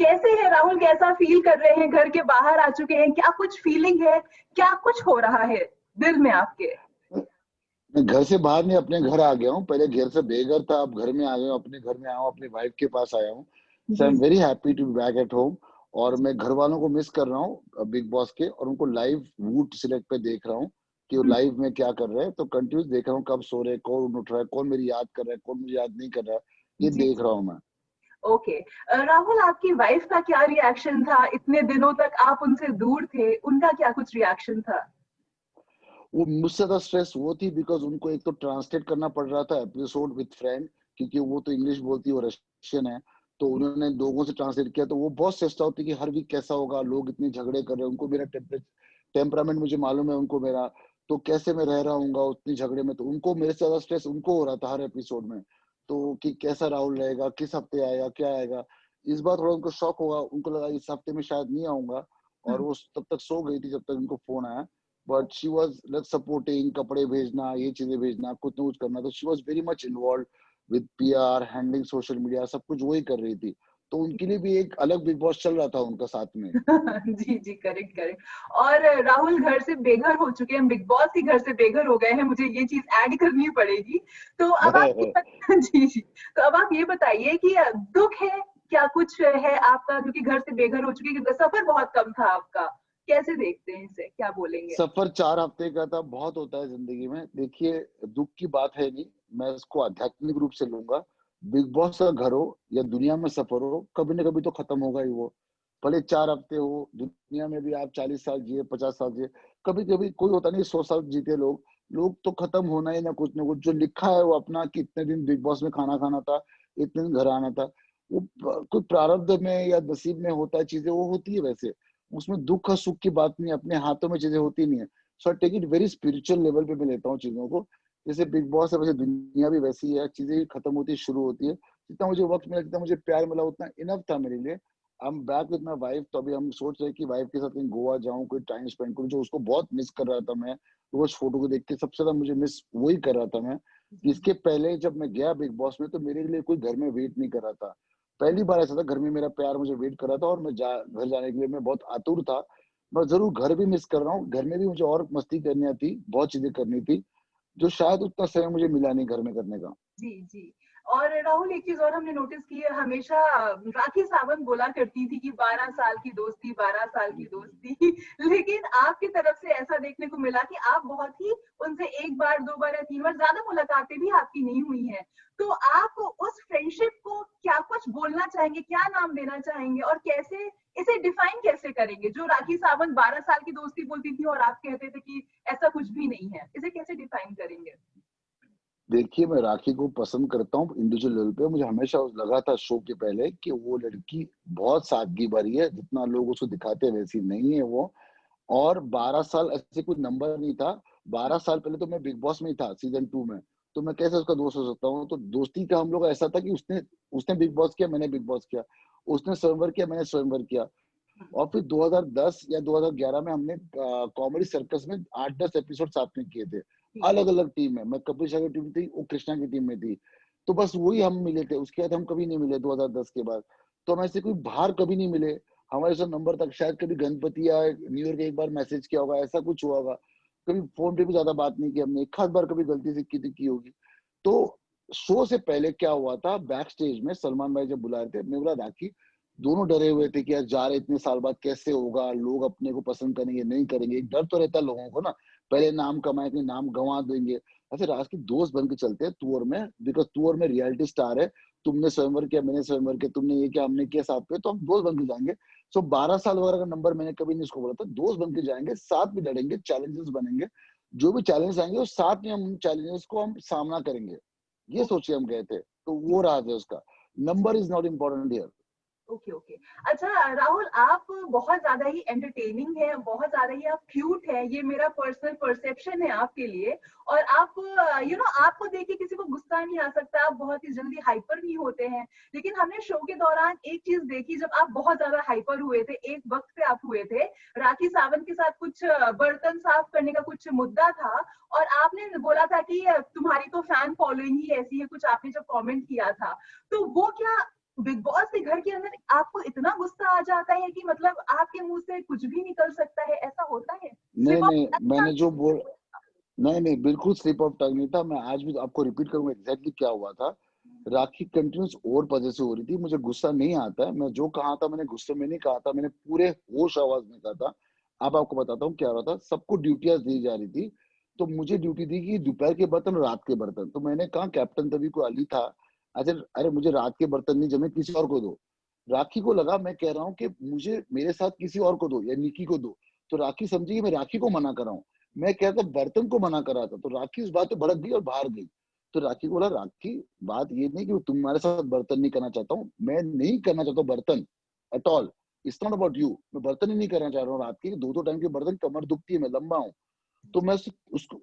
कैसे है राहुल, कैसा फील कर रहे हैं? घर के बाहर आ चुके हैं, क्या कुछ फीलिंग है, क्या कुछ हो रहा है दिल में आपके? मैं घर से बाहर नहीं, अपने घर आ गया हूँ। पहले घर से बेघर था, अब घर में आ गया हूँ, अपने घर में आया हूँ, अपनी वाइफ के पास आया हूँ। सो आई जी एम जी very happy to be back at home. और जी। मैं घर वालों को मिस कर रहा हूँ बिग बॉस के, और उनको लाइव वूट सिलेक्ट पे देख रहा हूँ कि वो लाइव में क्या कर रहे हैं। तो कंटिन्यूस देख रहा हूँ कब सो रहे हैं, कौन उठ रहा है, कौन मेरी याद कर रहा है, कौन मुझे याद नहीं कर रहा है, ये जी देख जी। रहा हूँ मैं। ओके। राहुल, आपकी वाइफ का क्या रिएक्शन था? इतने दिनों तक आप उनसे दूर थे, उनका क्या कुछ रिएक्शन था? वो मुझसे ज्यादा स्ट्रेस वो थी, बिकॉज उनको एक तो ट्रांसलेट करना पड़ रहा था एपिसोड विद फ्रेंड, क्योंकि वो तो इंग्लिश बोलती है, वो रशियन है। तो उन्होंने लोगों से ट्रांसलेट किया, तो वो बहुत स्ट्रेस होती कि हर वीक कैसा होगा, लोग इतने झगड़े कर रहे हैं, उनको मेरा टेम्परामेंट मुझे मालूम है, उनको मेरा, तो कैसे मैं रह रहा हूँ उतनी झगड़े में। तो उनको मेरे से ज्यादा स्ट्रेस उनको हो रहा था हर एपिसोड में। तो कि कैसा राहुल रहेगा, किस हफ्ते आएगा, क्या आएगा। इस बार थोड़ा उनको शौक होगा, उनको लगा इस हफ्ते में शायद नहीं आऊंगा। और वो तब तक सो गई थी जब तक उनको फोन आया। But she was like supporting, कपड़े भेजना, ये चीजें भेजना, कुछ ना कुछ करना। तो she was very much involve with PR, handling social media, सब कुछ वही कर रही थी। तो उनके लिए भी एक अलग बिग बॉस चल रहा था उनका साथ में। जी जी, करेक्ट करेक्ट। और राहुल घर से बेघर हो चुके हैं, बिग बॉस ही घर से बेघर हो गए हैं, मुझे ये चीज ऐड करनी पड़ेगी। तो अब आप जी जी, तो अब आप ये बताइए कि दुख है, क्या कुछ है आपका, क्योंकि घर से बेघर हो चुके हैं, क्योंकि सफर बहुत कम था आपका। कैसे देखते हैं इसे, क्या बोलेंगे? सफर 4 हफ्ते का था, बहुत होता है जिंदगी में। देखिए, दुख की बात है नहीं, मैं इसको आध्यात्मिक रूप से लूंगा। बिग बॉस का घर हो या दुनिया में सफर हो, कभी ना कभी तो खत्म होगा ही वो। भले 4 हफ्ते हो, दुनिया में भी आप 40 साल जिए, 50 साल जिए, कभी कभी कोई होता नहीं 100 साल जीते लोग। लोग तो खत्म होना ही, ना कुछ ना कुछ जो लिखा है वो अपना, कि इतने दिन बिग बॉस में खाना खाना था, इतने दिन घर आना था। वो कोई प्रारब्ध में या नसीब में होता है, चीजें वो होती है वैसे। उसमें दुख और सुख की बात नहीं है, अपने हाथों में चीजें होती नहीं है। So I take it very spiritual level पे मैं लेता हूँ चीजों को। जैसे बिग बॉस है, वैसे दुनिया भी वैसी है, चीजें भी खत्म होती है, शुरू होती है। जितना मुझे वक्त मिला, जितना मुझे प्यार मिला, उतना इनफ था मेरे लिए। I am back with my wife. तो अभी हम सोच रहे हैं कि वाइफ के साथ कहीं गोवा जाऊं, कोई टाइम स्पेंड करूं, जो उसको बहुत मिस कर रहा था मैं। रोज फोटो को देख के सबसे ज्यादा मुझे मिस वही कर रहा था मैं। जी इसके पहले जब मैं गया बिग बॉस में, तो मेरे लिए कोई घर में वेट नहीं कर रहा था। पहली बार ऐसा था, घर में मेरा प्यार मुझे वेट कर रहा था, और मैं घर जाने के लिए मैं बहुत आतुर था। मैं जरूर घर भी मिस कर रहा हूँ, घर में भी मुझे और मस्ती करनी थी, बहुत चीजें करनी थी, जो शायद उतना समय मुझे मिला नहीं घर में करने का। जी जी। और राहुल, एक चीज और हमने नोटिस की है, हमेशा राखी सावंत बोला करती थी कि 12 साल की दोस्ती, 12 साल की दोस्ती। लेकिन आपकी तरफ से ऐसा देखने को मिला कि आप बहुत ही उनसे एक बार, दो बार या तीन बार, ज्यादा मुलाकातें भी आपकी नहीं हुई हैं। तो आप उस फ्रेंडशिप को क्या कुछ बोलना चाहेंगे, क्या नाम देना चाहेंगे, और कैसे इसे डिफाइन कैसे करेंगे? जो राखी सावंत 12 साल की दोस्ती बोलती थी और आप कहते थे कि ऐसा कुछ भी नहीं है, इसे कैसे डिफाइन करेंगे? देखिए, मैं राखी को पसंद करता हूँ इंडिविजुअल लेवल पे। मुझे हमेशा लगा था शो के पहले कि वो लड़की बहुत सादगी भरी है, जितना लोग उसको दिखाते हैं वैसी नहीं है वो। और 12 साल ऐसे कोई नंबर नहीं था। 12 साल पहले तो मैं बिग बॉस में ही था, सीजन 2 में। तो मैं कैसे उसका दोस्त हो सकता हूँ? तो दोस्ती का हम लोग ऐसा था कि उसने उसने बिग बॉस किया, मैंने बिग बॉस किया। उसने स्वयंवर किया, मैंने स्वयंवर किया। और फिर 2010 या 2011 में हमने कॉमेडी सर्कस में 8-10 एपिसोड साथ में किए थे। जी अलग अलग टीम में, मैं कपिल शर्मा की टीम थी, वो कृष्णा की टीम में थी। तो बस वही हम मिले थे, उसके बाद हम कभी नहीं मिले 2010 के बाद। तो हम ऐसे कोई बाहर कभी नहीं मिले। हमारे साथ नंबर तक शायद कभी गणपति या न्यू ईयर के एक बार मैसेज किया होगा, ऐसा कुछ हुआ होगा। कभी फोन पे भी ज्यादा बात नहीं की हमने, एक खास बार कभी गलती से की होगी। तो शो से पहले क्या हुआ था, बैक स्टेज में सलमान भाई जब बुला रहे थे, मैं बोला राखी, दोनों डरे हुए थे कि यार जा रहे इतने साल बाद, कैसे होगा, लोग अपने को पसंद करेंगे नहीं करेंगे, एक डर तो रहता है लोगों को ना। पहले नाम कमाए कि नाम गंवा देंगे। ऐसे राज के दोस्त बन के चलते हैं टूर में, बिकॉज टूर में रियलिटी स्टार है। तुमने स्वयंवर किया, मैंने स्वयंवर किया, तुमने ये किया, हमने किया साथ में, तो हम दोस्त बन के जाएंगे। सो 12 साल वगैरह का नंबर मैंने कभी नहीं इसको बोला था। दोस्त बन के जाएंगे, साथ में लड़ेंगे, चैलेंजेस बनेंगे। जो भी चैलेंज आएंगे वो साथ में, हम चैलेंजेस को हम सामना करेंगे, ये सोचिए हम गए थे। तो वो राज है उसका। Number is not important here. Okay okay. अच्छा राहुल, आप बहुत ज्यादा ही एंटरटेनिंग है, बहुत ज्यादा ही आप क्यूट है, ये मेरा पर्सनल परसेप्शन है आपके लिए। और आप आपको देख के किसी को गुस्सा नहीं आ सकता, आप बहुत ही जल्दी हाइपर नहीं होते हैं। लेकिन हमने शो के दौरान एक चीज देखी, जब आप बहुत ज्यादा हाइपर हुए थे, एक वक्त पे आप हुए थे, राखी सावंत के साथ कुछ बर्तन साफ करने का कुछ मुद्दा था, और आपने बोला था कि तुम्हारी तो फैन फॉलोइंग ही ऐसी है, कुछ आपने जब कमेंट किया था। तो वो क्या बिग बॉस के घर के अंदर आपको इतना गुस्सा आ जाता है कि मतलब आपके मुंह से कुछ भी निकल सकता है, ऐसा होता है? नहीं स्लिप ऑफ नहीं, टंग मैंने आपके जो मुंह से बोल निकलता नहीं नहीं, बिल्कुल स्लिप ऑफ टंग नहीं था। मैं आज भी आपको रिपीट करूंगा एग्जैक्टली क्या हुआ था। राखी कंटिन्यूस ओवर पॉजिटिव हो रही थी। मुझे गुस्सा नहीं आता है, मैं जो कहा था मैंने गुस्से में नहीं कहा था, मैंने पूरे होश आवाज में कहा था। अब आपको बताता हूँ क्या हो रहा था। सबको ड्यूटियां दी जा रही थी, तो मुझे ड्यूटी दी कि दोपहर के बर्तन और रात के बर्तन। तो मैंने कहा कैप्टन तभी को अली था, अरे अरे मुझे रात के बर्तन नहीं जमे, किसी और को दो। राखी को लगा मैं कह रहा हूँ कि मुझे मेरे साथ किसी और को दो या निकी को दो, तो राखी समझी कि मैं राखी को मना कर रहा हूँ। मैं क्या था, बर्तन को मना कर रहा था, तो राखी उस बात पे भड़क गई और बाहर गई। तो राखी को बोला, राखी बात ये नहीं कि तुम्हारे साथ बर्तन नहीं करना चाहता हूँ, मैं नहीं करना चाहता हूँ बर्तन at all. It's not about you. मैं बर्तन ही नहीं करना चाह रहा हूँ रात के दो दो टाइम के बर्तन, कमर दुखती है, मैं लंबा हूँ। तो मैं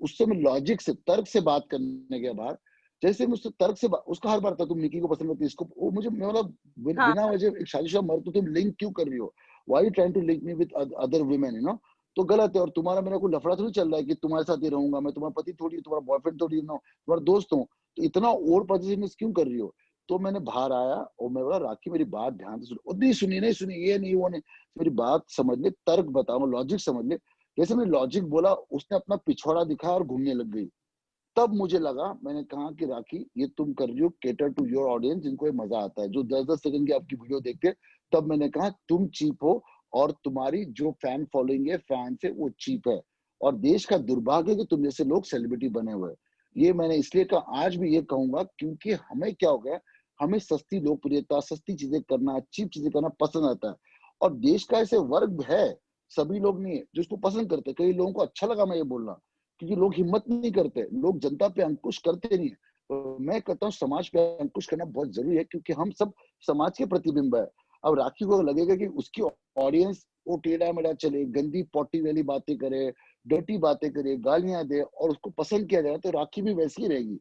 उससे मैं लॉजिक से तर्क से बात करने के बाद, जैसे मैं उससे तर्क से उसका हर बार था तुम निकी को पसंद करती, इसको वो मुझे मैं बोला हाँ, बिना वजह एक शादीशुदा मर्द तो तुम लिंक क्यों कर रही हो? Why you trying to link me with other women, you know? तो गलत है। और तुम्हारा मेरा कोई लफड़ा थोड़ी चल रहा है कि तुम्हारे साथ ही रहूंगा, मैं तुम्हारा पति थोड़ी, तुम्हारा बॉयफ्रेंड थोड़ी ना, तुम्हारा दोस्त हूँ। तो इतना ओवर पॉजिटिवनेस क्यों कर रही हो? तो मैंने बाहर आया और मैं बोला, राखी मेरी बात ध्यान से सुनो। नहीं सुनी, नहीं सुनी, ये नहीं वो नहीं, मेरी बात समझ ले, तर्क बताओ, लॉजिक समझ ले। जैसे मैंने लॉजिक बोला, उसने अपना पिछवाड़ा दिखाया और घूमने लग गई। तब मुझे लगा, मैंने कहा कि राखी ये तुम कर रही हो केटर टू योर ऑडियंस, जिनको ये मजा आता है, जो 10-10 सेकंड की आपकी वीडियो देखते हैं। तब मैंने कहा तुम चीप हो, और तुम्हारी जो फैन फॉलोइंग है, फैंस है, वो चीप है। और देश का दुर्भाग्य है कि तुम जैसे लोग सेलिब्रिटी बने हुए हैं। ये मैंने इसलिए कहा, आज भी ये कहूंगा, क्योंकि हमें क्या हो गया, हमें सस्ती लोकप्रियता, सस्ती चीजें करना, चीप चीजें करना पसंद आता है। और देश का ऐसे वर्ग है, सभी लोग नहीं है जो इसको पसंद करते। कई लोगों को अच्छा लगा मैं ये बोलना, क्योंकि लोग हिम्मत नहीं करते, लोग जनता पे अंकुश करते नहीं है। तो मैं कहता हूँ समाज पे अंकुश करना बहुत जरूरी है, क्योंकि हम सब समाज के प्रतिबिंब है। अब राखी को लगेगा कि उसकी ऑडियंस वो टेढ़ा मेढ़ा चले, गंदी पॉटी वाली बातें करे, डर्टी बातें करे, गालियां दे, और उसको पसंद किया जाए, तो राखी भी वैसी ही रहेगी।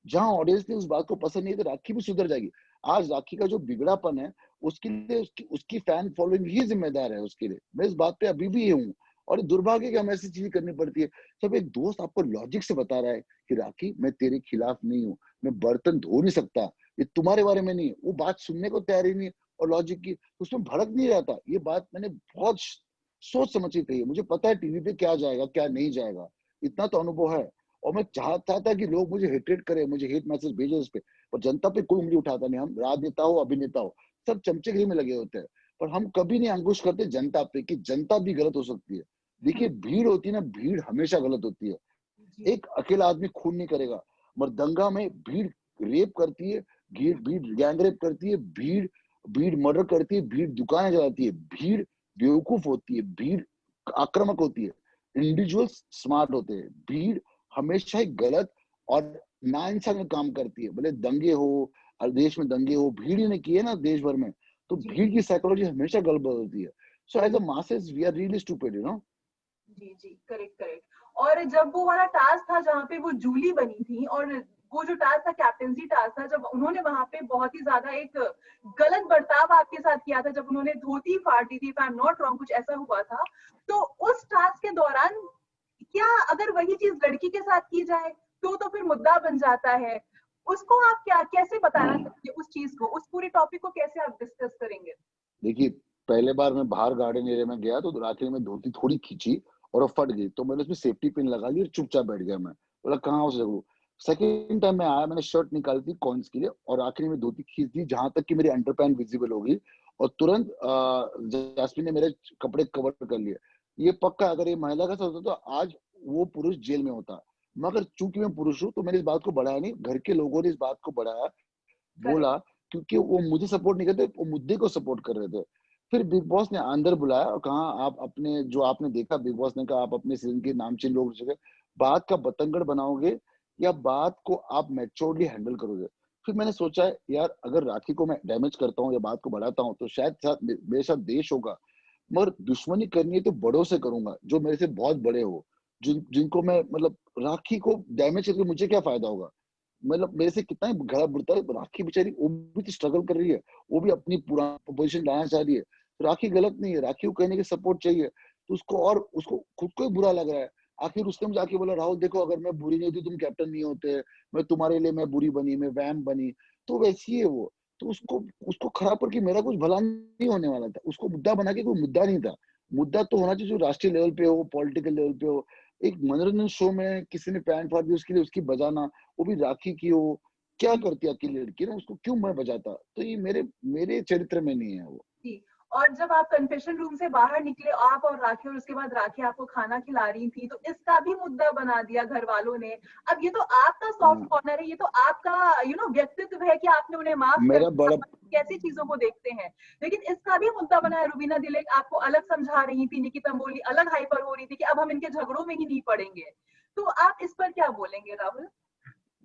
जहां ऑडियंस ने उस बात को पसंद नहीं, तो राखी भी सुधर जाएगी। आज राखी का जो बिगड़ापन है, उसके लिए उसकी फैन फॉलोइंग ही जिम्मेदार है उसके लिए। मैं इस बात पे अभी भी हूँ। और दुर्भाग्य कि हमें ऐसी चीजें करनी पड़ती है। जब एक दोस्त आपको लॉजिक से बता रहा है कि राखी मैं तेरे खिलाफ नहीं हूँ, मैं बर्तन धो नहीं सकता, ये तुम्हारे बारे में नहीं है, वो बात सुनने को तैयार ही नहीं है, और लॉजिक की उसमें भड़क नहीं रहा था। ये बात मैंने बहुत सोच समझ के कही है। मुझे पता है टीवी पे क्या जाएगा क्या नहीं जाएगा, इतना तो अनुभव है। और मैं चाहता था कि लोग मुझे हेटेड करें, मुझे हेट मैसेज भेजे उस पर, पर जनता पे कोई उंगली उठाता नहीं। हम राजनेता हो, अभिनेता हो, सब चमचेगिरी में लगे होते हैं, पर हम कभी नहीं अंकुश करते जनता पे कि जनता भी गलत हो सकती है। देखिए भीड़ होती है ना, भीड़ हमेशा गलत होती है। जी, एक अकेला आदमी खून नहीं करेगा, मगर दंगा में भीड़ रेप करती है, भीड़ भीड़ गैंग रेप करती है, भीड़ भीड़ मर्डर करती है, भीड़ दुकानें जलाती है, भीड़ बेवकूफ होती है, भीड़ आक्रामक होती है, इंडिविजुअल्स स्मार्ट होते हैं। भीड़ हमेशा ही गलत और नाइंसाफी में काम करती है। भले दंगे हो, हर देश में दंगे हो, भीड़ ही ने किए ना देश भर में, तो जी, भीड़ की साइकोलॉजी हमेशा गलत होती है। So as a masses we are really stupid, you know. जी, जी, करेक्ट, करेक्ट। और जब वो वाला टास्क था जहाँ पे वो जूली बनी थी, और वो जो टास्क था कैप्टेंसी टास्क था, जब उन्होंने वहां पे बहुत ही ज्यादा एक गलत बर्ताव आपके साथ किया था, जब उन्होंने धोती फाड़ दी थी, if I am not wrong, कुछ ऐसा हुआ था। तो उस टास्क के दौरान क्या अगर वही चीज लड़की के साथ की जाए तो फिर मुद्दा बन जाता है। उसको आप क्या कैसे बताना चाहेंगे, उस चीज को, उस पूरे टॉपिक को कैसे आप डिस्कस करेंगे? देखिए, पहले बार मैं बाहर गार्डन एरिया में गया, तो आखिर में धोती थोड़ी खींची और वो फट गई, तो मैंने उसमें सेफ्टी पिन लगा ली और चुपचाप बैठ गया। मैं बोला कहाँ उस जगह। सेकेंड टाइम मैं आया, मैंने शर्ट निकाली थी कॉइन्स के लिए, और आखिर में धोती खींच दी जहां तक कि मेरी अंडरपैंट विजिबल होगी, और तुरंत जैस्मिन ने मेरे कपड़े कवर कर लिए। ये पक्का अगर ये महिला का साथ होता तो आज वो पुरुष जेल में होता। मगर चूंकि मैं पुरुष हूँ, तो मैंने इस बात को बढ़ाया नहीं, घर के लोगों ने इस बात को बढ़ाया, करेक्ट। बोला, क्योंकि वो मुझे सपोर्ट नहीं करते, वो मुद्दे को सपोर्ट कर रहे थे। फिर बिग बॉस ने अंदर बुलाया और कहा आप अपने जो आपने देखा, बिग बॉस ने कहा आप अपने सीजन के नामचीन लोग जगह बात का बतंगड़ बनाओगे या बात को आप मैच्योरली हैंडल करोगे। फिर मैंने सोचा यार, अगर राखी को मैं डैमेज करता हूँ या बात को बढ़ाता हूँ, तो शायद साथ मेरे साथ देश होगा। मगर दुश्मनी करनी है तो बड़ों से करूंगा, जो मेरे से बहुत बड़े हो, जिनको मैं मतलब, राखी को डैमेज करके मुझे क्या फायदा होगा? मतलब मेरे से कितना ही गला बुड़ता है, राखी बेचारी वो भी तो स्ट्रगल कर रही है, वो भी अपनी पुरानी पोजीशन लाना चाह रही है। तो राखी गलत नहीं है, राखी को कहने की सपोर्ट चाहिए, तो उसको, और उसको खुद को ही बुरा लग रहा है। आखिर उसने मुझे जाके बोला, राहुल देखो, अगर मैं बुरी नहीं होती तुम कैप्टन नहीं होते, मैं तुम्हारे लिए मैं बुरी बनी, मैं वैम बनी। तो वैसी है वो। तो उसको उसको खराब करके मेरा कुछ भला नहीं होने वाला था। उसको मुद्दा बना के कोई मुद्दा नहीं था। मुद्दा तो होना चाहिए जो राष्ट्रीय लेवल पे हो, पॉलिटिकल लेवल पे हो। एक मनोरंजन शो में किसी ने पैंट फाड़ दी उसके लिए उसकी बजाना, वो भी राखी की हो, क्या जी, करती अकेली लड़की ना, उसको क्यों मैं बजाता? तो ये मेरे मेरे चरित्र में नहीं है वो। जी। और जब आप कन्फेशन रूम से बाहर निकले, आप और राखी, और उसके बाद राखी आपको खाना खिला रही थी, तो इसका भी मुद्दा बना दिया घर वालों ने। अब ये तो आपका सॉफ्ट हाँ, कॉर्नर है, ये तो आपका व्यक्तित्व है कि आपने उन्हें माफ कर मेरा दिया, बड़ा आप कैसी चीजों को देखते हैं। लेकिन इसका भी मुद्दा बना है, रुबीना दिलेक आपको अलग समझा रही थी, निकिता मोली अलग हाइपर हो रही थी कि अब हम इनके झगड़ों में ही नहीं पड़ेंगे। तो आप इस पर क्या बोलेंगे राहुल?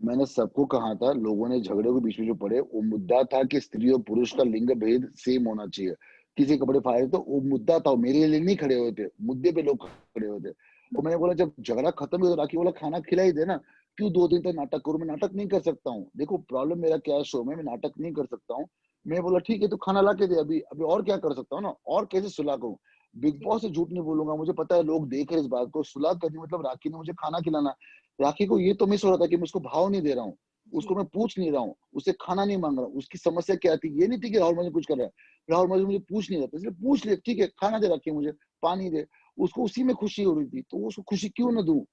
मैंने सबको कहा था, लोगों ने झगड़े के बीच में जो पड़े, वो मुद्दा था कि स्त्री और पुरुष का लिंग भेद सेम होना चाहिए। किसी के कपड़े फाड़े तो वो मुद्दा था, वो मेरे लिए नहीं खड़े हुए थे, मुद्दे पे लोग खड़े हुए थे। और मैंने बोला जब झगड़ा खत्म हो तो राखी बोला खाना खिला ही दे ना, क्यों 2 दिन तक नाटक करूँ? मैं नाटक नहीं कर सकता हूँ। देखो प्रॉब्लम मेरा क्या है शो में, मैं नाटक नहीं कर सकता हूँ। मैं बोला ठीक है तू खाना ला के दे अभी, अभी और क्या कर सकता हूँ ना, और कैसे सुलह कहूँ? बिग जी, बॉस से झूठ नहीं बोलूँगा, मुझे पता है लोग देख रहे हैं इस बात को, सुलह करनी मतलब राखी ने मुझे खाना खिलाना। राखी को ये तो मिस हो रहा था कि मैं उसको भाव नहीं दे रहा हूँ। जी, उसको मैं पूछ नहीं रहा हूँ, उससे खाना नहीं माँग रहा हूँ। उसकी समस्या क्या थी? ये नहीं थी कि राहुल मुझे कुछ कर रहा है। राहुल मुझे पूछ नहीं रहा था, इसलिए पूछ ले, ठीक है, खाना दे रखी है मुझे, पानी दे। उसको उसी में खुशी हो रही थी, तो उसको खुशी क्यों ना दूँ?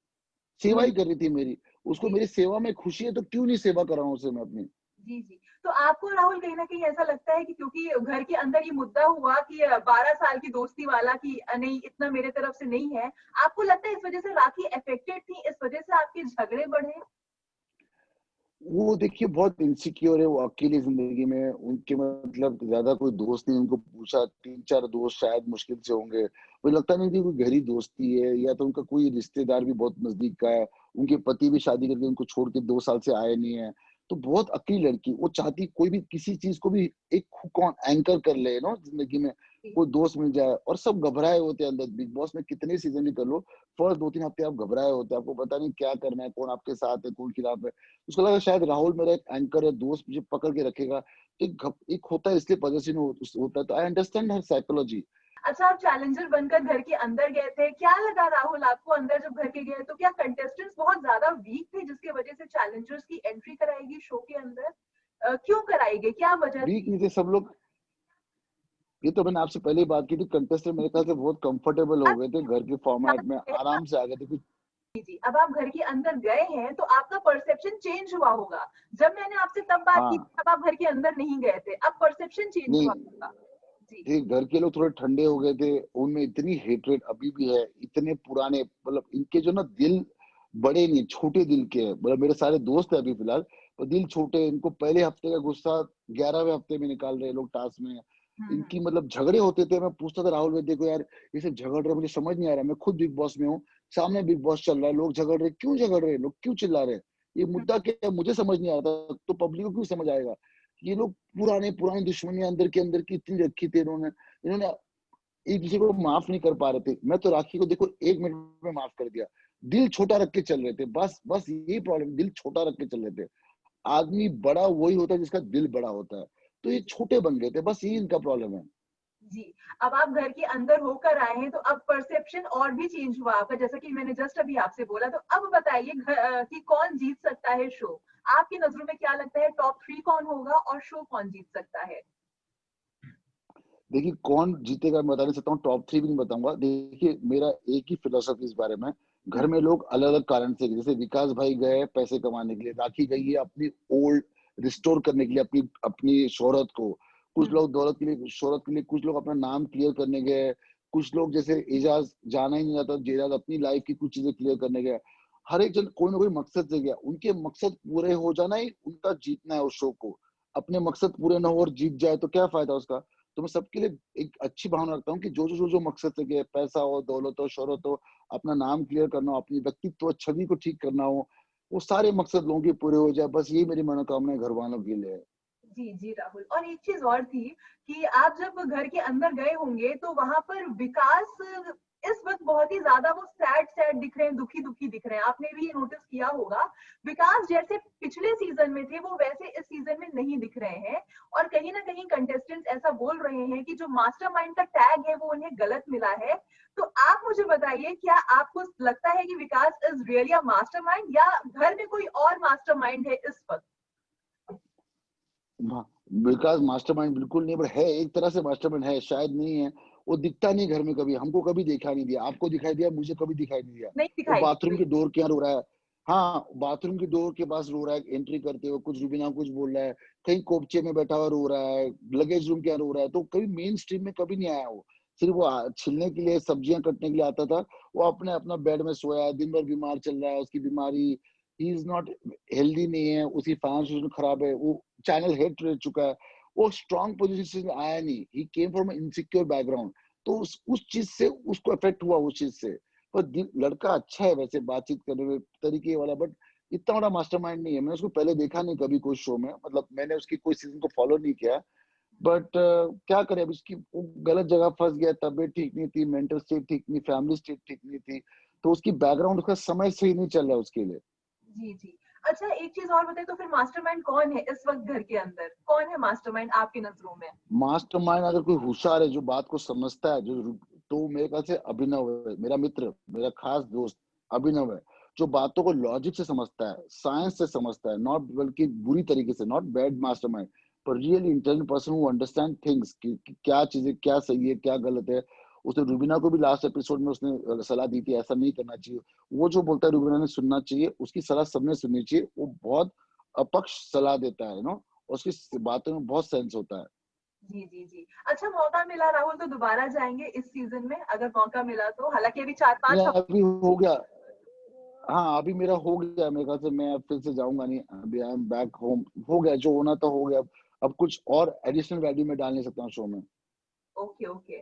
सेवा हम्म, ही कर रही थी मेरी। उसको जी, मेरी सेवा में खुशी है, तो क्यों नहीं सेवा कर रहा हूँ उसे मैं अपनी? जी, जी। तो आपको राहुल कहीं न कहीं ऐसा लगता है कि क्योंकि घर के अंदर ये मुद्दा हुआ कि 12 साल की दोस्ती वाला कि नहीं इतना मेरे तरफ से नहीं है, आपको लगता है इस वज़ह से राखी अफेक्टेड थी, इस वज़ह से आपके झगड़े बढ़े? वो देखिए बहुत इनसिक्योर है, वो अकेली ज़िंदगी में, उनके मतलब ज़्यादा कोई दोस्त नहीं, उनको पूछा 3-4 दोस्त शायद मुश्किल से होंगे। मुझे लगता नहीं कि कोई गहरी दोस्ती है, या तो उनका कोई रिश्तेदार भी बहुत नज़दीक का है, उनके पति भी शादी करके उनको छोड़ के 2 साल से आए नहीं हैं। तो बहुत अकेली लड़की, वो चाहती कोई भी किसी चीज़ को भी एक हुक ऑन एंकर कर ले ना ज़िंदगी में, जी, कोई दोस्त मिल जाए, और सब घबराए होते हैं अंदर। बिग बॉस में कितने सीज़न भी कर लो, फर्स्ट 2-3 हफ्ते आप घबराए होते हैं, आपको पता नहीं क्या करना है, कौन आपके साथ है, कौन खिलाफ है। उसको लगा शायद राहुल मेरा एक एंकर है, दोस्त मुझे पकड़ के रखेगा। एक होता है इसलिए पॉजेसिव होता है, तो आई अंडरस्टैंड हर साइकोलॉजी। अच्छा आप चैलेंजर बनकर घर के अंदर गए थे, क्या लगा राहुल आपको अंदर जब घर के गए तो क्या कंटेस्टेंट्स बहुत ज़्यादा वीक थे जिसकी वज़ह से चैलेंजर्स की एंट्री कराई शो के अंदर? क्यों कराई गई? क्या वज़ह वीक थी? नहीं थे सब लोग। ये तो मैंने आपसे पहले ही बात की थी, कंटेस्टेंट मेरे ख्याल से बहुत कंफर्टेबल हो अब गए थे घर के फॉर्मेट में, आराम से आ गए थे कुछ। जी, जी। अब आप घर के अंदर गए हैं तो आपका परसेप्शन चेंज हुआ होगा। जब मैंने आपसे तब बात की हाँ, तब आप घर के अंदर नहीं गए थे। अब परसेप्शन चेंज हुआ नहीं, होगा। जी, ये घर के लोग थोड़े ठंडे हो गए थे, उनमें इतनी हेट्रेड अभी भी है, इतने पुराने मतलब इनके जो ना दिल बड़े नहीं, छोटे दिल के हैं। मतलब मेरे सारे दोस्त हैं अभी फिलहाल, तो दिल छोटे हैं, इनको पहले हफ्ते का गुस्सा 11वें हफ्ते में निकाल रहे हैं लोग टास्क में। हुँ, हुँ। इनकी मतलब झगड़े होते थे, मैं पूछता था राहुल भाई देखो यार, ये सब झगड़ रहे हैं, मुझे समझ नहीं आ रहा, मैं खुद बिग बॉस में हूँ, सामने बिग बॉस चल रहा है, लोग झगड़ रहे हैं, क्यों झगड़ रहे हैं लोग? क्यों चिल्ला रहे हैं? ये हुँ, मुद्दा क्या है मुझे समझ नहीं आता, तो पब्लिक को क्यों समझ आएगा? ये लोग पुराने पुरानी दुश्मनियाँ अंदर के अंदर की इतनी रखी थी इन्होंने। इन्होंने एक दूसरे को माफ नहीं कर पा रहे थे। मैं तो राखी को देखो 1 मिनट में माफ कर दिया। दिल छोटा रख के चल रहे थे। बस यही प्रॉब्लम, दिल छोटा रख के चल रहे थे। आदमी बड़ा वही होता है जिसका दिल बड़ा होता है। तो ये छोटे बन गए थे, बस यही इनका प्रॉब्लम है। जी। अब आप घर के अंदर होकर आए हैं तो अब परसेप्शन और भी चेंज हुआ आपका जैसा कि मैंने जस्ट अभी आपसे बोला। तो अब बताइए कि कौन जीत सकता है शो? आपकी नज़रों में क्या लगता है टॉप 3 कौन होगा और शो कौन जीत सकता है? देखिए कौन जीतेगा मैं बता नहीं सकता हूँ, टॉप 3 भी नहीं बताऊँगा। देखिए मेरा एक ही फिलॉसफी इस बारे में, हुँ, घर में लोग अलग-अलग कारण से गए। जैसे विकास भाई गए पैसे कमाने के लिए, राखी गई है अपनी ओल्ड रिस्टोर करने के लिए अपनी अपनी शोहरत को। कुछ हुँ, लोग दौलत के लिए, शोहरत के लिए, कुछ लोग अपना नाम क्लियर करने गए। कुछ लोग जैसे एजाज जाना ही नहीं चाहता, जेजाज अपनी लाइफ की कुछ चीज़ें क्लियर करने गया। हर एक जन कोई ना कोई मकसद से गया। उनके मकसद पूरे हो जाना ही उनका जीतना है उस शो को। अपने मकसद पूरे ना हो और जीत जाए तो क्या फ़ायदा उसका? तो मैं सबके लिए एक अच्छी भावना रखता हूँ कि जो मकसद से गए, पैसा हो, दौलत हो, शोहरत हो, अपना नाम क्लियर करना हो, अपनी व्यक्तित्व छवि को ठीक करना हो, वो सारे मकसद लोगों के पूरे हो जाए, बस यही मेरी मनोकामना है घरवालों के लिए। जी, जी, राहुल। और एक चीज़ और थी कि आप जब घर के अंदर गए होंगे तो वहाँ पर विकास इस वक़्त बहुत ही ज़्यादा वो सैड-सैड दिख रहे हैं, दुखी-दुखी दिख रहे हैं। आपने भी ये नोटिस किया होगा। विकास जैसे पिछले सीज़न में थे, वो वैसे इस सीज़न में नहीं दिख रहे हैं और कहीं न कहीं कंटेस्टेंट्स ऐसा बोल रहे हैं कि जो मास्टरमाइंड का टैग है, वो उन्हें गलत मिला है। तो आप मुझे बताइए, क्या आपको लगता है कि विकास इज़ रियली अ मास्टरमाइंड या घर में कोई और मास्टरमाइंड है इस वक़्त? हाँ, विकास मास्टरमाइंड बिल्कुल नहीं, बट है एक तरह से मास्टरमाइंड है, शायद नहीं है। वो दिखता नहीं घर में कभी, हमको कभी दिखाई नहीं दिया, आपको दिखाई दिया, मुझे कभी दिखाई नहीं दिया। नहीं वो दिखाई दी बाथरूम कोई। के डोर के यहाँ रो रहा है। हाँ, बाथरूम के डोर के पास रो रहा है, एंट्री करते हुए कुछ रुबीना कुछ बोल रहा है, कहीं कोपचे में बैठा हुआ रो रहा है, लगेज रूम के यहाँ रो रहा है, तो कभी मेन स्ट्रीम में कभी नहीं आया वो। सिर्फ वो छिलने के लिए, सब्जियां कटने के लिए आता था। वो अपने अपना बेड में सोया है, दिन भर बीमार चल रहा है, उसकी बीमारी, ही इज नॉट हेल्दी नहीं है, उसकी फाइनेंशियल खराब है, वो चैनल हेड रह चुका है। वो स्ट्रॉन्ग पोजीशन से आया नहीं, ही केम फ्रॉम इनसिक्योर बैकग्राउंड। तो उस चीज से उसको इफेक्ट हुआ उस चीज से। पर लड़का अच्छा है वैसे बातचीत करने में, तरीके वाला, बट इतना बड़ा मास्टरमाइंड नहीं है। मैंने उसको पहले देखा नहीं कभी कोई शो में, मतलब मैंने उसकी कोई सीजन को फॉलो नहीं किया। बट क्या करे, अब उसकी वो गलत जगह फंस गया, तबीयत ठीक नहीं थी, मेंटल स्टेट ठीक नहीं, फैमिली स्टेट ठीक नहीं थी, तो उसकी बैकग्राउंड उसका समय से ही नहीं चल रहा है उसके लिए। जी जी। अच्छा एक चीज और बताइए, तो फिर मास्टरमाइंड कौन है इस वक्त घर के अंदर? कौन है मास्टरमाइंड आपकी नजरों में? मास्टरमाइंड अगर कोई होशियार है, जो बात को समझता है, जो, तो मेरे ख्याल से अभिनव है, मेरा मित्र, मेरा खास दोस्त अभिनव है। जो बातों को लॉजिक से समझता है, साइंस से समझता है, नॉट बल्कि बुरी तरीके से, नॉट बैड मास्टरमाइंड, पर really intelligent person who understand things कि क्या चीजें, क्या सही है, क्या गलत है। उसने रूबीना को भी लास्ट एपिसोड में उसने सलाह दी थी, ऐसा नहीं करना चाहिए। वो जो बोलता है रूबीना ने सुनना चाहिए, उसकी सलाह सबने सुननी चाहिए। वो बहुत अपक्ष सलाह देता है, नो, उसकी बातों में बहुत सेंस होता है। जी जी जी। अच्छा मौका मिला राहुल तो दोबारा जाएंगे इस सीजन में, अगर मौका मिला तो? हालांकि अभी चार नहीं, पांच हफ्ते। अभी हो गया। हाँ, अभी मेरा हो गया, मेरे ख्याल से मैं अब फिर से जाऊंगा नहीं, अभी आई एम बैक होम। हो गया, जो होना था हो गया। अब कुछ और एडिशनल वैल्यू में डाल नहीं सकता हूँ शो में। Okay okay.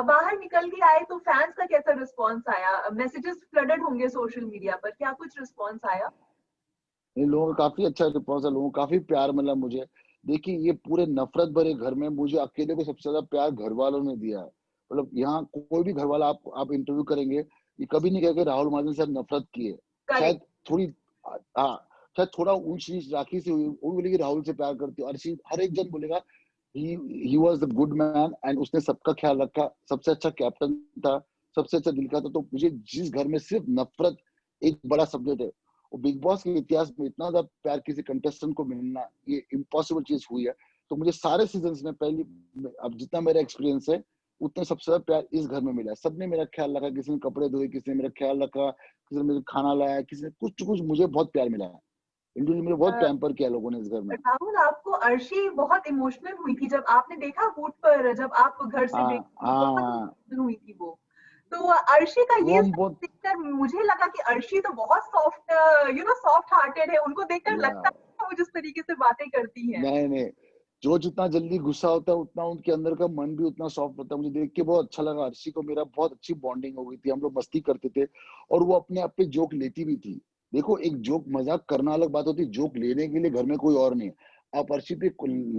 बाहर निकल के आए तो फैंस का कैसा रिस्पॉन्स आया? मैसेजेस फ्लडेड होंगे सोशल मीडिया पर, क्या कुछ रिस्पॉन्स आया? इन लोगों का काफी अच्छा रिस्पॉन्स है, लोगों को काफी प्यार मिला मुझे। देखिए, ये पूरे नफरत भरे घर में मुझे अकेले को सबसे ज्यादा प्यार घर वालों ने दिया है। मतलब यहाँ कोई भी घर वाला आप इंटरव्यू करेंगे, ये कभी नहीं कहेगा राहुल महाजन से नफरत की है। शायद करेक्ट। थोड़ी, हाँ, शायद थोड़ा ऊंच नीच राखी से हुई, वो बोलेगी राहुल से प्यार करती हूँ, अर्शी, हर एक जन बोलेगा ही he was the good man, and उसने सबका ख्याल रखा, सबसे अच्छा कैप्टन था, सबसे अच्छा दिल का था। तो मुझे जिस घर में सिर्फ नफरत एक बड़ा सब्जेक्ट है, और बिग बॉस के इतिहास में इतना ज्यादा प्यार किसी कंटेस्टेंट को मिलना, ये इम्पॉसिबल चीज हुई है। तो मुझे सारे सीजन में पहली, अब जितना मेरा एक्सपीरियंस है, उतना सबसे ज्यादा प्यार इस घर में मिला है। सबने मेरा ख्याल रखा, किसी ने कपड़े धोए, किसी ने मेरा ख्याल रखा, किसी ने मुझे खाना लाया, किसी ने कुछ कुछ, मुझे बहुत प्यार मिला है। इंडिविजुअली मुझे बहुत पैम्पर किया लोगों ने इस घर में। राहुल आपको अर्शी बहुत इमोशनल हुई थी जब आपने देखा वोट पर, जब आप घर से हाँ, देखी, बहुत हाँ, इमोशनल हुई थी वो। तो अर्शी का वो ये हम सब बहुत, देखकर मुझे लगा कि अर्शी तो बहुत सॉफ्ट, सॉफ्ट हार्टेड है, उनको देखकर या, लगता है वो जिस तरीके से बातें करती हैं। नहीं नहीं, जो जितना जल्दी गुस्सा होता है उतना उनके अंदर का मन भी उतना सॉफ्ट होता है। मुझे देख के बहुत अच्छा लगा। अर्शी को मेरा बहुत अच्छी बॉन्डिंग हो गई थी, हम लोग मस्ती करते थे, और वो अपने आप पे जोक लेती भी थी। देखो, एक जोक मजाक करना अलग बात होती है, जोक लेने के लिए घर में कोई और नहीं है। आप अर्शी पे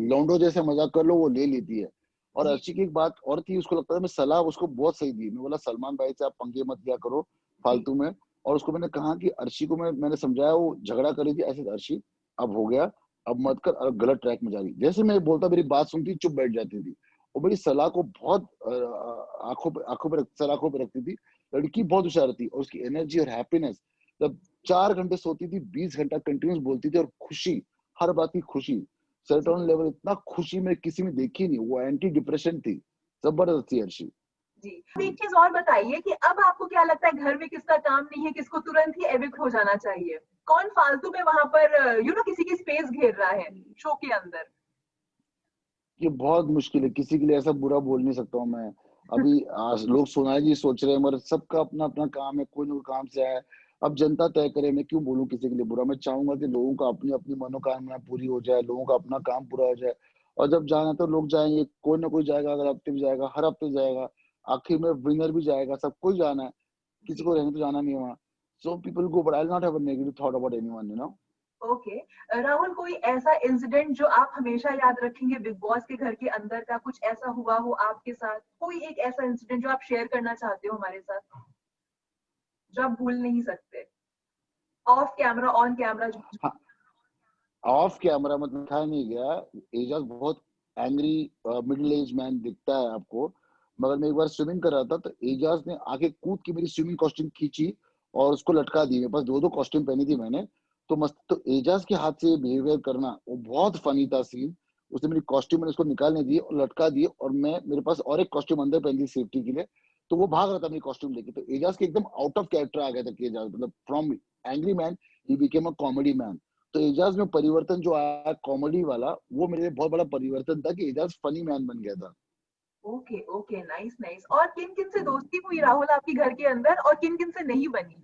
लौंडो जैसे मजाक कर लो, वो ले लेती है। और जी अर्शी की एक बात और थी, उसको लगता था मैं सलाह उसको बहुत सही दी। मैं बोला सलमान भाई से आप पंगे मत लिया करो जी फालतू में। और उसको मैंने कहा कि अर्शी को मैंने समझाया, वो झगड़ा कर रही थी ऐसे, अर्शी अब हो गया, अब मत कर, अब गलत ट्रैक में जा रही। जैसे मैं बोलता, मेरी बात सुनती, चुप बैठ जाती थी, और मेरी सलाह को बहुत आंखों पे सर आंखों पे रखती थी। लड़की बहुत होशियार थी, और उसकी एनर्जी और हैप्पीनेस, जब 4 घंटे सोती थी, 20 घंटा कंटिन्यूस बोलती थी, और खुशी, हर बात की खुशी, जी सेरोटोनिन लेवल, इतना खुशी मैं किसी में देखी नहीं। वो एंटी डिप्रेशन थी, जबरदस्त थी अर्शी। जी। अब एक चीज और बताइए कि अब आपको क्या लगता है घर में किसका काम नहीं है, किसको तुरंत ही एविक्ट हो जाना चाहिए? कौन फालतू में वहां पर किसी की स्पेस घेर रहा है शो के अंदर? ये बहुत मुश्किल है, किसी के लिए ऐसा बुरा बोल नहीं सकता हूँ मैं। अभी आज लोग सोनाली जी सोच रहे हैं, मगर सबका अपना अपना काम है, कोई ना कोई काम से आया है। अब जनता तय करे, मैं क्यों बोलूं किसी के लिए बुरा। मैं चाहूंगा कि लोगों का अपनी अपनी मनोकामना पूरी हो जाए, लोगों का अपना काम पूरा हो जाए, और जब जाना तो लोग जाएंगे, कोई ना कोई जाएगा, अगर हफ्ते भी जाएगा, हर हफ्ते जाएगा, आखिर में विनर भी जाएगा, सबको ही जाना है, किसी जी। को रहने तो जाना नहीं है वहाँ। So people go, but I will not have a negative thought about anyone, okay. Rahul कोई ऐसा इंसिडेंट जो आप हमेशा याद रखेंगे बिग बॉस के घर के अंदर का, कुछ ऐसा हुआ हो आपके साथ, कोई एक ऐसा इंसिडेंट जो आप शेयर करना चाहते हो हमारे साथ, जो आप भूल नहीं सकते? ऑफ कैमरा, ऑन कैमरा, जो हाँ, ऑफ कैमरा मतलब दिखाया नहीं गया। एजाज बहुत एंग्री मिडिल एज मैन दिखता है आपको, मगर मैं एक बार स्विमिंग कर रहा था, तो एजाज ने आगे कूद के मेरी स्विमिंग कॉस्ट्यूम खींची, और उसको लटका दी। मेरे पास दो दो कॉस्ट्यूम पहनी थी मैंने, तो मस्त। तो एजाज के हाथ से बिहेवियर करना वो बहुत फनी था सीन। उसने मेरी कॉस्ट्यूम मैंने उसको निकालने दी और लटका दी, और मैं मेरे पास और एक कॉस्ट्यूम अंदर पहन दी सेफ्टी के लिए, तो वो भाग रहा था मेरी कॉस्ट्यूम लेके। तो एजाज के एकदम आउट ऑफ कैरेक्टर आ गया था कि एजाज मतलब from angry man he became a comedy man. तो एजाज में परिवर्तन जो आया कॉमेडी वाला, वो मेरे लिए बहुत बड़ा परिवर्तन था कि एजाज फनी मैन बन गया था। Okay okay, nice nice. और किन किन से दोस्ती हुई राहुल आपके घर के अंदर, और किन किन से नहीं बनी?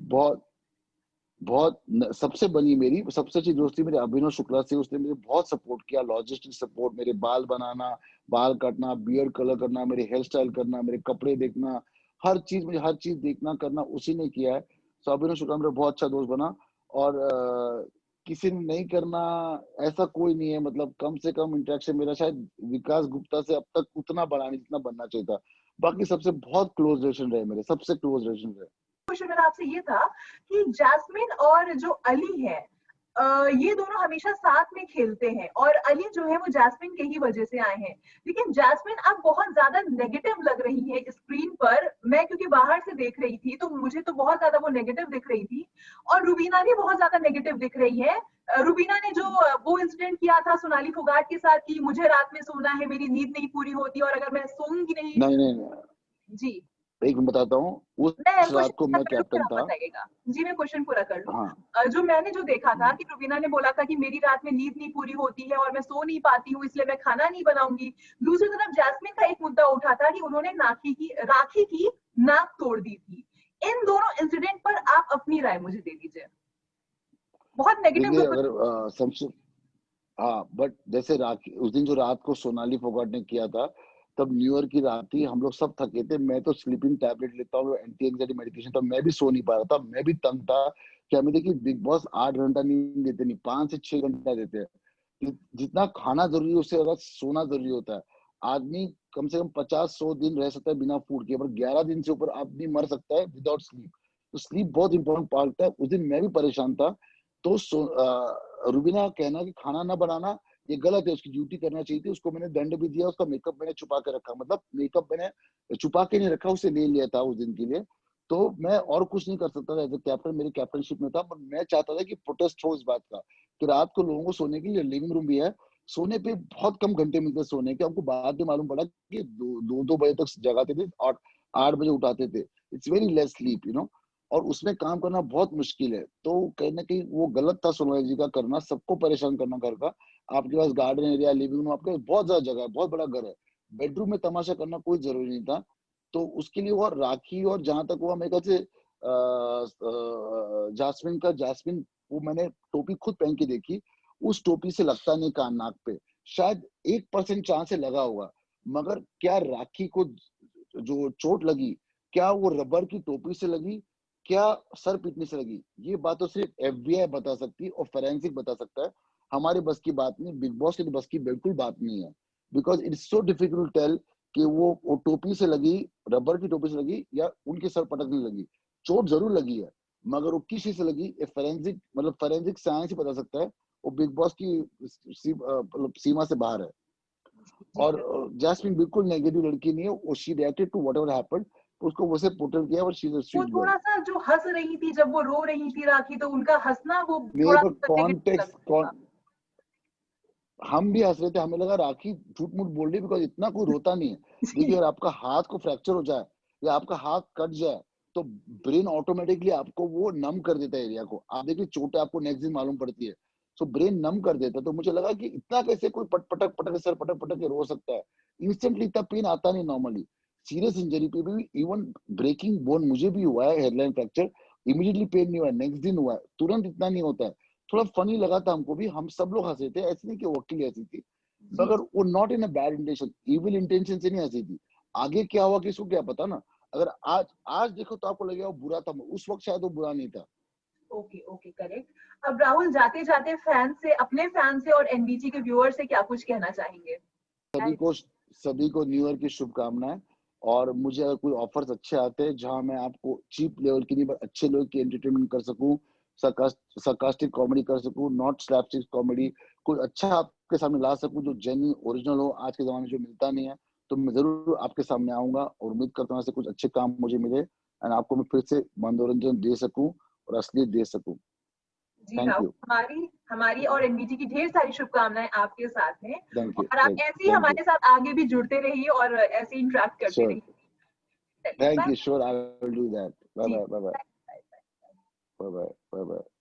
बहुत सबसे बनी मेरी सबसे अच्छी दोस्ती मेरे अभिनव शुक्ला से। उसने मुझे बहुत सपोर्ट किया, लॉजिस्टिक सपोर्ट, मेरे बाल बनाना, बाल काटना, बियर्ड कलर करना, मेरे हेयर स्टाइल करना, मेरे कपड़े देखना, हर चीज मुझे हर चीज देखना करना उसी ने किया है। तो अभिनव शुक्ला मेरा बहुत अच्छा दोस्त बना। और किसी ने नहीं करना ऐसा कोई नहीं है, मतलब कम से कम इंटरेक्शन मेरा शायद विकास गुप्ता से अब तक उतना बड़ा नहीं जितना बनना चाहिए था। बाकी सबसे बहुत क्लोज रिलेशन रहे, मेरे सबसे क्लोज रिलेशन रहे। क्वेश्चन मेरा आपसे ये था कि जैस्मिन और जो अली है, ये दोनों हमेशा साथ में खेलते हैं, और अली जो है वो जैस्मिन के ही वजह से आए हैं। लेकिन जैस्मिन अब बहुत ज्यादा नेगेटिव लग रही है स्क्रीन पर। मैं क्योंकि बाहर से देख रही थी तो मुझे तो बहुत ज्यादा वो नेगेटिव दिख रही थी, और रुबीना भी बहुत ज्यादा नेगेटिव दिख रही है। रुबीना ने जो वो इंसिडेंट किया था सोनाली फोगाट के साथ कि मुझे रात में सोना है, मेरी नींद नहीं पूरी होती, और अगर मैं सोऊंगी नहीं। नहीं नहीं नहीं, जी, एक मिनट बताता हूँ। मैं उस क्वेश्चन रात को पूरा मैं कर लूँ फिर कैप्टन आप था। बताइएगा। जी, मैं क्वेश्चन पूरा कर लूँ। हाँ। जो मैंने जो देखा था हम्म। कि रुबीना ने बोला था कि मेरी रात में नींद नहीं पूरी होती है और मैं सो नहीं पाती हूँ, इसलिए मैं खाना नहीं बनाऊंगी। दूसरी तरफ जैस्मिन का एक मुद्दा उठा था कि उन्होंने राखी की नाक तोड़ दी थी। इन दोनों इंसिडेंट पर आप अपनी राय मुझे दे दीजिए। बहुत नेगेटिव देखिए लोग। अगर सबसे, हाँ बट जैसे राखी उस दिन जो रात को सोनाली फोगाट ने किया था, तब न्यू ईयर की रात थी, हम लोग सब थके थे। मैं तो स्लीपिंग टैबलेट लेता हूँ, एंटी एंजाइटी मेडिकेशन, तो मैं भी सो नहीं पा रहा था, मैं भी तंग था। कि हमें देखिए बिग बॉस 8 घंटा नींद देते नहीं, 5 से 6 घंटा देते हैं। जितना खाना जरूरी है उससे ज्यादा सोना जरूरी होता है। आदमी कम से कम 50-100 दिन रह सकता है बिना फूड के, पर 11 दिन से ऊपर आदमी मर सकता है विदाउट स्लीप। तो स्लीप बहुत इंपॉर्टेंट पार्ट है। उस दिन मैं भी परेशान था। तो रुबीना का कहना कि खाना ना बनाना ये गलत है, उसकी ड्यूटी करना चाहिए थी, उसको मैंने दंड भी दिया, उसका मेकअप मैंने छुपा के रखा, मतलब मेकअप मैंने छुपा के नहीं रखा, उसे ले लिया था उस दिन के लिए। तो मैं और कुछ नहीं कर सकता था एज ए कैप्टन, मेरी कैप्टनशिप में था, पर मैं चाहता था कि प्रोटेस्ट हो इस बात का कि रात को लोगों को सोने के लिए लिविंग रूम भी है, सोने पे बहुत कम घंटे मिलते सोने के। हमको बाद में मालूम पड़ा कि दो बजे तक जगाते थे और 8 बजे उठाते थे। इट्स वेरी लेस स्लीप और उसमें काम करना बहुत मुश्किल है। तो कहीं ना कहीं वो गलत था सोनाली जी का करना, सबको परेशान करना घर का। आपके पास गार्डन एरिया, लिविंग रूम, आपके पास बहुत ज्यादा जगह है, बहुत बड़ा घर है, बेडरूम में तमाशा करना कोई जरूरी नहीं था। तो उसके लिए वो राखी, और जहां तक हुआ मेरे ख्याल से जास्मिन का, जास्मिन वो मैंने टोपी खुद पहन के देखी, उस टोपी से लगता नहीं कान नाक पे, शायद 1% चांस से लगा होगा। मगर क्या राखी को जो चोट लगी, क्या वो रबर की टोपी से लगी, क्या सर पीटने से लगी, ये बात तो सिर्फ एफबीआई बता सकती है और फोरेंसिक बता सकता है। हमारे बस की बात नहीं, बिग बॉस की बस की बिल्कुल बात नहीं है। Because it's so difficult tell कि वो टोपी से लगी, रबर की टोपी से लगी, या उनके सर पटकने लगी। चोट जरूर लगी है, मगर वो किस चीज से लगी, ये फोरेंसिक मतलब फोरेंसिक साइंस ही बता सकता है। वो बिग बॉस की मतलब सीमा से बाहर है। जी और बिल्कुल। जैस्मिन बिल्कुल नेगेटिव लड़की नहीं है, वो she reacted to whatever happened, उसको वैसे पोर्ट्रेट किया, और शी इज अ वो स्वीट गर्ल। थोड़ा सा जो हंस रही थी, जब वो रो रही थी राखी, तो उनका हंसना वो मेरे थोड़ा को सा नेगेटिव लग कॉन्टेक्स्ट रहा था। हम भी हंस रहे थे, हमें लगा राखी झूठ मूठ बोल रही, बिकॉज इतना कोई रोता नहीं है। देखिए जी अगर आपका हाथ को फ्रैक्चर हो जाए या आपका हाथ कट जाए, तो ब्रेन ऑटोमेटिकली आपको वो नम कर देता है एरिया को। आप देखिए चोट आपको नेक्स्ट दिन मालूम पड़ती है, सो ब्रेन नम कर देता है। तो मुझे लगा कि इतना कैसे कोई पट पटक पटक सर पटक पटक के रो सकता है। इंस्टेंटली इतना पेन आता नहीं नॉर्मली। सीरियस इंजरी पे भी, इवन ब्रेकिंग बोन मुझे भी हुआ है, हेडलाइन फ्रैक्चर, इमीडिएटली पेन नहीं हुआ है, नेक्स्ट दिन हुआ है, तुरंत इतना नहीं होता है। थोड़ा फनी लगा था हमको भी, हम सब लोग हंसे थे, ऐसे नहीं कि वो अकेली हंसी थी। जी। मगर वो not in a bad intention, evil intention से नहीं हंसी थी। आगे क्या हुआ किसको क्या पता ना। अगर आज आज देखो तो आपको लगेगा वो बुरा था, उस वक्त शायद वो बुरा नहीं था। Okay okay, correct. अब राहुल, जाते जाते फैन से, अपने फैन से और एनबीसी के व्यूअर से क्या कुछ कहना चाहेंगे? सभी को सभी को न्यू ईयर की शुभकामनाएं। और मुझे अगर कोई ऑफर्स अच्छे आते हैं जहां मैं आपको चीप लेवल की नहीं बट अच्छे लेवल की एंटरटेनमेंट कर सकूं, सरकास्टिक कॉमेडी कर सकूं, नॉट स्लैपस्टिक कॉमेडी, कोई अच्छा आपके सामने ला सकूं जो जेन्युइन ओरिजिनल हो, आज के जमाने में जो मिलता नहीं है, तो मैं जरूर आपके सामने आऊंगा और उम्मीद करता हूँ ऐसे कुछ अच्छे काम मुझे मिले एंड आपको मैं फिर से मनोरंजन दे सकूं और असलियत दे सकूं। जी हाँ, थैंक यू, हमारी हमारी और एनबीटी की ढेर सारी शुभकामनाएं आपके साथ हैं। थैंक यू, और आप ऐसे ही थैंक यू, हमारे साथ आगे भी जुड़ते रहिए और ऐसे ही इंटरेक्ट करते श्योर, रहिए। चलिए thank bye. You, sure, I will do that. Bye जी bye, bye bye, bye bye. Bye bye, bye bye.